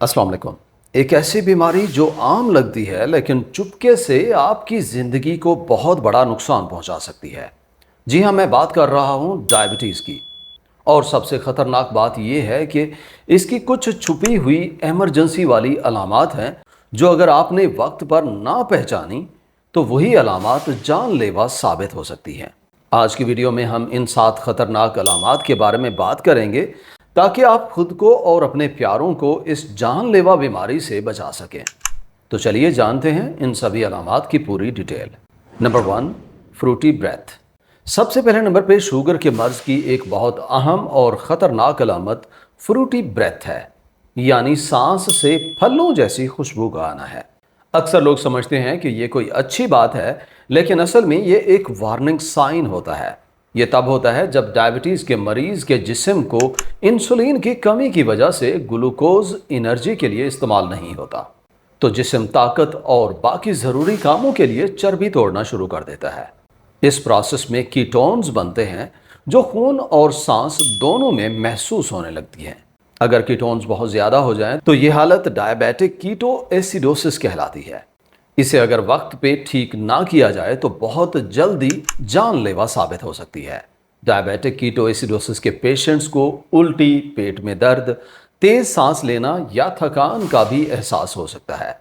अस्सलाम वालेकुम। एक ऐसी बीमारी जो आम लगती है लेकिन चुपके से आपकी ज़िंदगी को बहुत बड़ा नुकसान पहुंचा सकती है। जी हाँ, मैं बात कर रहा हूँ डायबिटीज़ की। और सबसे ख़तरनाक बात यह है कि इसकी कुछ छुपी हुई इमरजेंसी वाली अलामात हैं जो अगर आपने वक्त पर ना पहचानी तो वही अलामात जानलेवा साबित हो सकती हैं। आज की वीडियो में हम इन 7 ख़तरनाक अलामात के बारे में बात करेंगे ताकि आप खुद को और अपने प्यारों को इस जानलेवा बीमारी से बचा सकें। तो चलिए जानते हैं इन सभी अलामात की पूरी डिटेल। Number 1, Frooti breath. सबसे पहले नंबर पे शुगर के मर्ज की एक बहुत अहम और ख़तरनाक अलामत फ्रूटी ब्रेथ है, यानी सांस से फलों जैसी खुशबू का आना है। अक्सर लोग समझते हैं कि ये कोई अच्छी बात है, लेकिन असल में ये एक वार्निंग साइन होता है। ये तब होता है जब डायबिटीज़ के मरीज के जिस्म को इंसुलिन की कमी की वजह से ग्लूकोज एनर्जी के लिए इस्तेमाल नहीं होता, तो जिस्म ताकत और बाकी ज़रूरी कामों के लिए चर्बी तोड़ना शुरू कर देता है। इस प्रोसेस में कीटोन्स बनते हैं जो खून और सांस दोनों में महसूस होने लगती हैं। अगर कीटोन्स बहुत ज़्यादा हो जाएं तो ये हालत डायबिटिक कीटोएसिडोसिस कहलाती है। इसे अगर वक्त पे ठीक ना किया जाए तो बहुत जल्दी जानलेवा साबित हो सकती है। डायबिटिक कीटोएसिडोसिस के पेशेंट्स को उल्टी, पेट में दर्द, तेज सांस लेना या थकान का भी एहसास हो सकता है।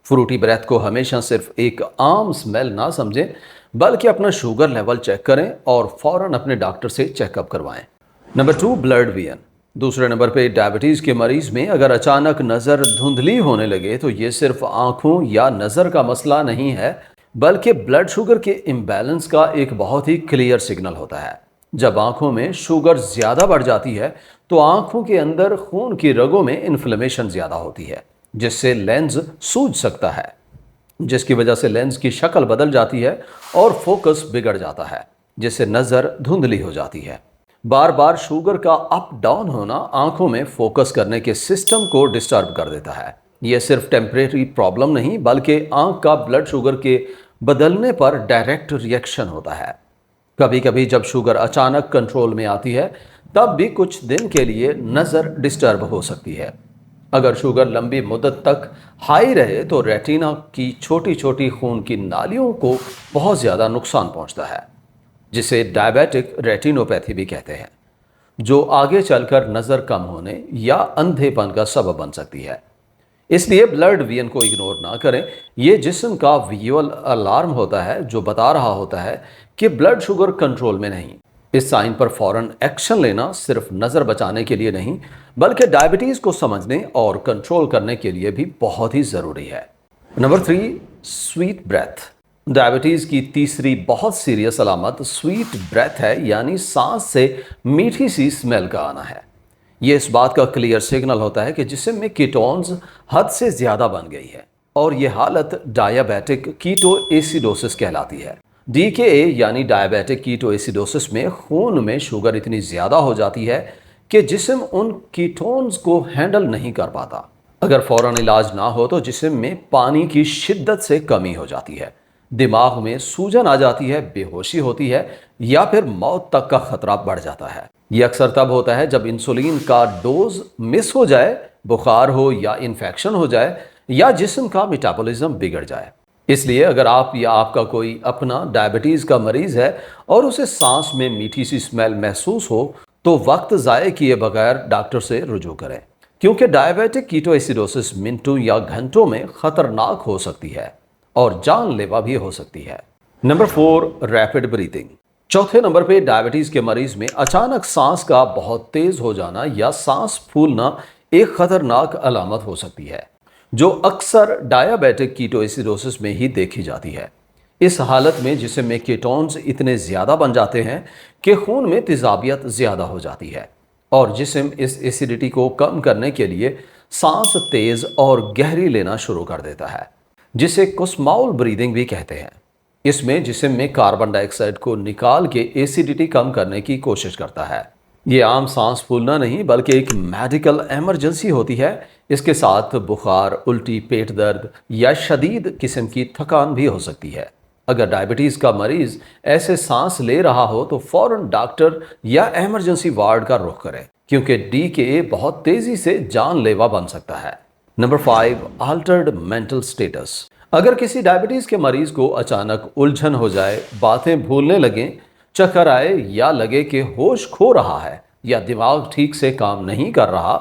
फ्रूटी ब्रेथ को हमेशा सिर्फ एक आम स्मेल ना समझें, बल्कि अपना शुगर लेवल चेक करें और फौरन अपने डॉक्टर से चेकअप करवाएं। Number 2, blood vein. दूसरे नंबर पे डायबिटीज़ के मरीज में अगर अचानक नज़र धुंधली होने लगे तो ये सिर्फ आंखों या नज़र का मसला नहीं है, बल्कि ब्लड शुगर के इम्बैलेंस का एक बहुत ही क्लियर सिग्नल होता है। जब आंखों में शुगर ज़्यादा बढ़ जाती है तो आंखों के अंदर खून की रगों में इन्फ्लेमेशन ज़्यादा होती है, जिससे लेंस सूज सकता है, जिसकी वजह से लेंस की शक्ल बदल जाती है और फोकस बिगड़ जाता है, जिससे नज़र धुंधली हो जाती है। बार बार शुगर का अप डाउन होना आंखों में फोकस करने के सिस्टम को डिस्टर्ब कर देता है। यह सिर्फ टेम्परेरी प्रॉब्लम नहीं, बल्कि आंख का ब्लड शुगर के बदलने पर डायरेक्ट रिएक्शन होता है। कभी कभी जब शुगर अचानक कंट्रोल में आती है तब भी कुछ दिन के लिए नज़र डिस्टर्ब हो सकती है। अगर शुगर लंबी मुद्दत तक हाई रहे तो रेटिना की छोटी छोटी खून की नालियों को बहुत ज़्यादा नुकसान पहुंचता है, जिसे डायबिटिक रेटिनोपैथी भी कहते हैं, जो आगे चलकर नज़र कम होने या अंधेपन का सबब बन सकती है। इसलिए ब्लड वियन को इग्नोर ना करें। ये जिस्म का विजुअल अलार्म होता है जो बता रहा होता है कि ब्लड शुगर कंट्रोल में नहीं। इस साइन पर फौरन एक्शन लेना सिर्फ नज़र बचाने के लिए नहीं, बल्कि डायबिटीज़ को समझने और कंट्रोल करने के लिए भी बहुत ही ज़रूरी है। Number 3, sweet breath. डायबिटीज़ की तीसरी बहुत सीरियस अलामत स्वीट ब्रेथ है, यानी सांस से मीठी सी स्मेल का आना है। ये इस बात का क्लियर सिग्नल होता है कि जिस्म में कीटोन्स हद से ज़्यादा बन गई है, और ये हालत डायबिटिक कीटोएसिडोसिस कहलाती है। डीकेए यानी डायबिटिक कीटोएसिडोसिस में खून में शुगर इतनी ज़्यादा हो जाती है कि जिस्म उन कीटोन्स को हैंडल नहीं कर पाता। अगर फौरन इलाज ना हो तो जिस्म में पानी की शिद्दत से कमी हो जाती है, दिमाग में सूजन आ जाती है, बेहोशी होती है या फिर मौत तक का खतरा बढ़ जाता है। यह अक्सर तब होता है जब इंसुलिन का डोज मिस हो जाए, बुखार हो या इन्फेक्शन हो जाए या जिस्म का मेटाबॉलिज्म बिगड़ जाए। इसलिए अगर आप या आपका कोई अपना डायबिटीज़ का मरीज़ है और उसे सांस में मीठी सी स्मेल महसूस हो तो वक्त ज़ाय किए बगैर डॉक्टर से रुजू करें, क्योंकि डायबिटिक कीटोएसिडोसिस मिनटों या घंटों में ख़तरनाक हो सकती है और जानलेवा भी हो सकती है। Number 4, rapid breathing. चौथे नंबर पे डायबिटीज के मरीज में अचानक सांस का बहुत तेज हो जाना या सांस फूलना एक खतरनाक अलामत हो सकती है, जो अक्सर डायबिटिक कीटोएसिडोसिस में ही देखी जाती है। इस हालत में जिस्म में कीटोन्स इतने ज़्यादा बन जाते हैं कि खून में तेजाबियत ज़्यादा हो जाती है, और जिस्म इस एसिडिटी को कम करने के लिए सांस तेज और गहरी लेना शुरू कर देता है, जिसे कुस्माउल ब्रीदिंग भी कहते हैं। इसमें जिस्म में कार्बन डाइऑक्साइड को निकाल के एसिडिटी कम करने की कोशिश करता है। ये आम सांस फूलना नहीं, बल्कि एक मेडिकल इमरजेंसी होती है। इसके साथ बुखार, उल्टी, पेट दर्द या शदीद किस्म की थकान भी हो सकती है। अगर डायबिटीज़ का मरीज ऐसे सांस ले रहा हो तो फौरन डॉक्टर या इमरजेंसी वार्ड का रुख करें, क्योंकि डीकेए बहुत तेज़ी से जानलेवा बन सकता है। Number 5, Altered mental status. अगर किसी डायबिटीज के मरीज को अचानक उलझन हो जाए, बातें भूलने लगें, चक्कर आए या लगे कि होश खो रहा है या दिमाग ठीक से काम नहीं कर रहा,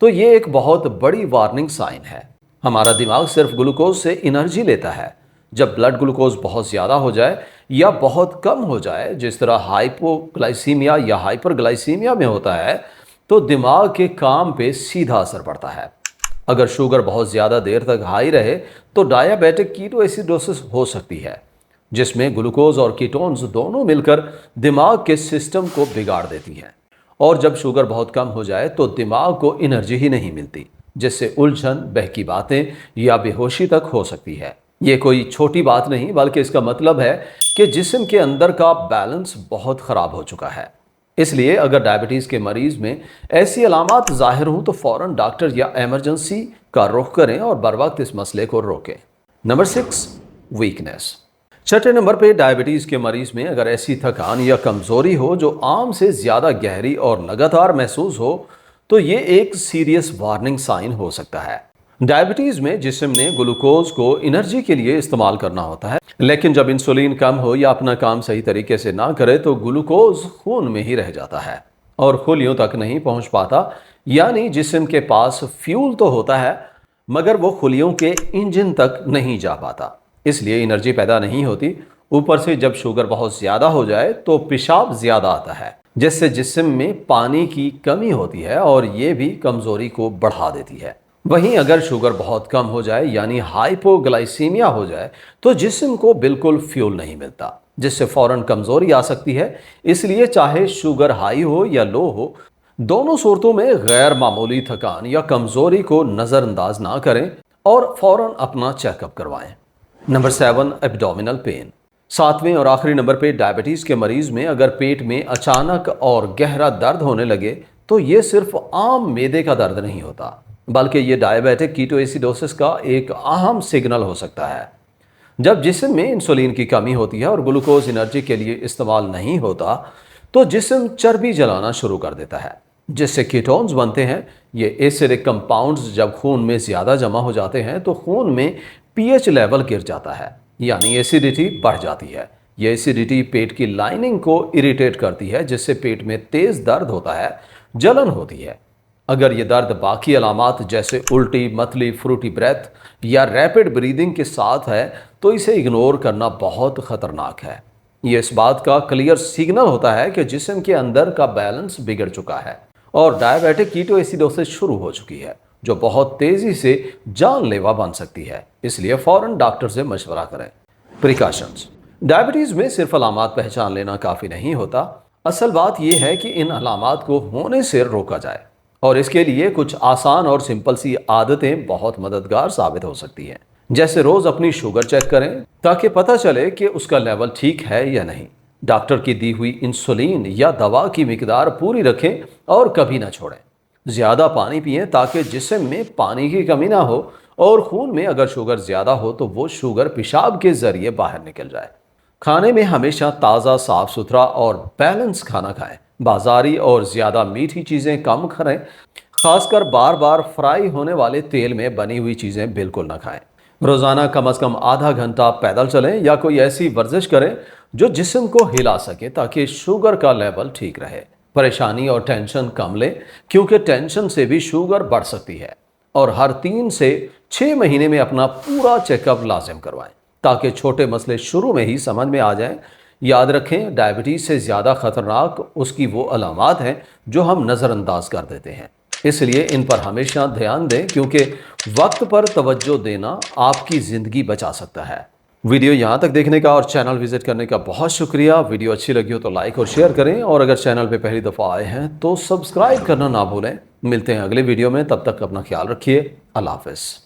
तो ये एक बहुत बड़ी वार्निंग साइन है। हमारा दिमाग सिर्फ ग्लूकोज से एनर्जी लेता है। जब ब्लड ग्लूकोज बहुत ज़्यादा हो जाए या बहुत कम हो जाए, जिस तरह हाइपोग्लाइसीमिया या हाइपरग्लाइसीमिया में होता है, तो दिमाग के काम पे सीधा असर पड़ता है। अगर शुगर बहुत ज़्यादा देर तक हाई रहे तो डायबिटिक कीटोएसिडोसिस हो सकती है, जिसमें ग्लूकोज और कीटोन्स दोनों मिलकर दिमाग के सिस्टम को बिगाड़ देती हैं। और जब शुगर बहुत कम हो जाए तो दिमाग को एनर्जी ही नहीं मिलती, जिससे उलझन, बहकी बातें या बेहोशी तक हो सकती है। ये कोई छोटी बात नहीं, बल्कि इसका मतलब है कि जिस्म के अंदर का बैलेंस बहुत ख़राब हो चुका है। इसलिए अगर डायबिटीज़ के मरीज में ऐसी अलामात ज़ाहिर हों तो फ़ौरन डॉक्टर या इमरजेंसी का रुख करें और बर वक्त इस मसले को रोकें। Number 6, weakness. छठे नंबर पे डायबिटीज़ के मरीज में अगर ऐसी थकान या कमज़ोरी हो जो आम से ज़्यादा गहरी और लगातार महसूस हो, तो ये एक सीरियस वार्निंग साइन हो सकता है। डायबिटीज़ में जिस्म ने ग्लूकोज को एनर्जी के लिए इस्तेमाल करना होता है, लेकिन जब इंसुलिन कम हो या अपना काम सही तरीके से ना करे तो ग्लूकोज खून में ही रह जाता है और खुलियों तक नहीं पहुंच पाता। यानी जिस्म के पास फ्यूल तो होता है, मगर वो खुलियों के इंजन तक नहीं जा पाता, इसलिए एनर्जी पैदा नहीं होती। ऊपर से जब शुगर बहुत ज़्यादा हो जाए तो पेशाब ज़्यादा आता है, जिससे जिस्म में पानी की कमी होती है और ये भी कमज़ोरी को बढ़ा देती है। वहीं अगर शुगर बहुत कम हो जाए यानी हाइपोग्लाइसीमिया हो जाए तो जिस्म को बिल्कुल फ्यूल नहीं मिलता, जिससे फौरन कमजोरी आ सकती है। इसलिए चाहे शुगर हाई हो या लो हो, दोनों सूरतों में गैर मामूली थकान या कमजोरी को नज़रअंदाज ना करें और फौरन अपना चेकअप करवाएं। Number 7, abdominal pain. सातवें और आखिरी नंबर पे डायबिटीज़ के मरीज में अगर पेट में अचानक और गहरा दर्द होने लगे तो ये सिर्फ आम मैदे का दर्द नहीं होता, बल्कि ये डायबिटिक कीटोएसिडोसिस का एक अहम सिग्नल हो सकता है। जब जिस्म में इंसुलिन की कमी होती है और ग्लूकोज एनर्जी के लिए इस्तेमाल नहीं होता, तो जिस्म चर्बी जलाना शुरू कर देता है, जिससे कीटोन्स बनते हैं। ये एसिडिक कंपाउंड्स जब खून में ज़्यादा जमा हो जाते हैं तो खून में पीएच लेवल गिर जाता है, यानी एसिडिटी बढ़ जाती है। ये एसिडिटी पेट की लाइनिंग को इरिटेट करती है, जिससे पेट में तेज़ दर्द होता है, जलन होती है। अगर ये दर्द बाकी अलामात जैसे उल्टी, मतली, फ्रूटी ब्रेथ या रैपिड ब्रीदिंग के साथ है तो इसे इग्नोर करना बहुत ख़तरनाक है। ये इस बात का क्लियर सिग्नल होता है कि जिस्म के अंदर का बैलेंस बिगड़ चुका है और डायबिटिक कीटोएसिडोसिस शुरू हो चुकी है, जो बहुत तेज़ी से जानलेवा बन सकती है। इसलिए फ़ौरन डॉक्टर से मशवरा करें। प्रिकॉशंस। डायबिटीज़ में सिर्फ अलामात पहचान लेना काफ़ी नहीं होता। असल बात यह है कि इन अलामात को होने से रोका जाए, और इसके लिए कुछ आसान और सिंपल सी आदतें बहुत मददगार साबित हो सकती हैं। जैसे रोज अपनी शुगर चेक करें ताकि पता चले कि उसका लेवल ठीक है या नहीं। डॉक्टर की दी हुई इंसुलिन या दवा की मिकदार पूरी रखें और कभी ना छोड़ें। ज़्यादा पानी पिएं ताकि जिस्म में पानी की कमी ना हो, और खून में अगर शुगर ज़्यादा हो तो वो शुगर पेशाब के ज़रिए बाहर निकल जाए। खाने में हमेशा ताज़ा, साफ सुथरा और बैलेंस खाना खाएं। बाजारी और ज़्यादा मीठी चीज़ें कम करें, खासकर बार बार फ्राई होने वाले तेल में बनी हुई चीज़ें बिल्कुल ना खाएं। रोज़ाना कम से कम आधा घंटा पैदल चलें या कोई ऐसी वर्जिश करें जो जिस्म को हिला सके, ताकि शुगर का लेवल ठीक रहे। परेशानी और टेंशन कम लें, क्योंकि टेंशन से भी शुगर बढ़ सकती है। और हर 3 से 6 महीने में अपना पूरा चेकअप लाजिम करवाएं, ताकि छोटे मसले शुरू में ही समझ में आ जाएं। याद रखें, डायबिटीज़ से ज़्यादा ख़तरनाक उसकी वो अलामात हैं जो हम नज़रअंदाज कर देते हैं। इसलिए इन पर हमेशा ध्यान दें, क्योंकि वक्त पर तवज्जो देना आपकी ज़िंदगी बचा सकता है। वीडियो यहाँ तक देखने का और चैनल विज़िट करने का बहुत शुक्रिया। वीडियो अच्छी लगी हो तो लाइक और शेयर करें, और अगर चैनल पे पहली दफ़ा आए हैं तो सब्सक्राइब करना ना भूलें। मिलते हैं अगले वीडियो में, तब तक अपना ख्याल रखिए। अल्लाह हाफ़िज़।